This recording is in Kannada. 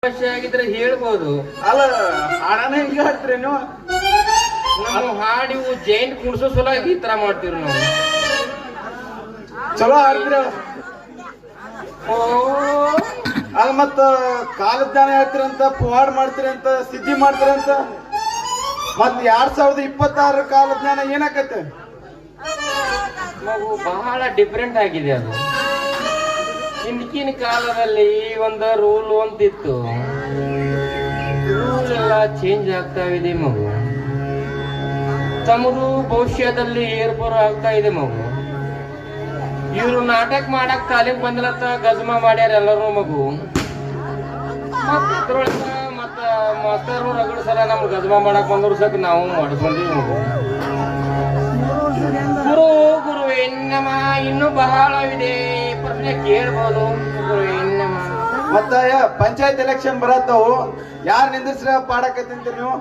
ಅವಶ್ಯ ಆಗಿದ್ರೆ ಹೇಳ್ಬೋದು. ಅಲ್ಲ ಹಾಡನ ಹಿಂಗ ಹಾಡ್ತೀರಿ ನೀವು? ನಾವು ಹಾಡಿವು ಜೈಂಟ್ ಕುಡ್ಸೋ ಸಲುವಾಗಿ ಈ ತರ ಮಾಡ್ತೀವಿ ನಾವು. ಚಲೋ ಹಾಡ್ತೀರ. ಓ ಅದ್ ಮತ್ತ ಕಾಲಜ್ಞಾನ ಹೇಳ್ತೀರಂತ, ಪುವಾಡ್ ಮಾಡ್ತೀರಂತ, ಸಿದ್ಧಿ ಮಾಡ್ತೀರಂತ. ಮತ್ 2026 ಕಾಲಜ್ಞಾನ ಏನಾಕತ್ತೆ? ಮಗು ಬಹಳ ಡಿಫ್ರೆಂಟ್ ಆಗಿದೆ ಅದು. ಹಿಂದಿನ ಕಾಲದಲ್ಲಿ ಒಂದು ರೂಲ್ ಅಂತಿತ್ತು, ರೂಲ್ ಎಲ್ಲ ಚೇಂಜ್ ಆಗ್ತಾ ಇದೆ ಮಗು. ತಮ್ಮದು ಭವಿಷ್ಯದಲ್ಲಿ ಏರ್ಪೋರ್ ಆಗ್ತಾ ಇದೆ ಮಗು. ಇವ್ರು ನಾಟಕ ಮಾಡಕ್ ತಾಲೀಮ್ ಬಂದಿರತ್ತ ಗಜಮಾ ಮಾಡ್ಯಾರ ಎಲ್ಲರೂ ಮಗು. ಮತ್ತ ಇದ್ರೊಳಗ ಮತ್ತ ಮಾಸ್ತರ್ ರಗಡ್ ಸಲ ನಮ್ಗೆ ಗಜಮಾ ಮಾಡಕ್ ಬಂದ್ರು ಸಕ್ ನಾವು ಮಾಡಿಸ್ಕೊಂತೀವಿ ಮಗು. ಗುರು ಗುರು ಎನ್ನಮ ಇನ್ನೂ ಬಹಳವಿದೆ, ಪ್ರಶ್ನೆ ಕೇಳ್ಬೋದು. ಗುರು ಎನ್ನಮ ಮತ್ತ ಪಂಚಾಯತ್ ಎಲೆಕ್ಷನ್ ಬರತ್ತವು, ಯಾರು ನಿಂದಿಸ್ರ ಪಾಡಕತ್ತಂತೀರಿ ನೀವು?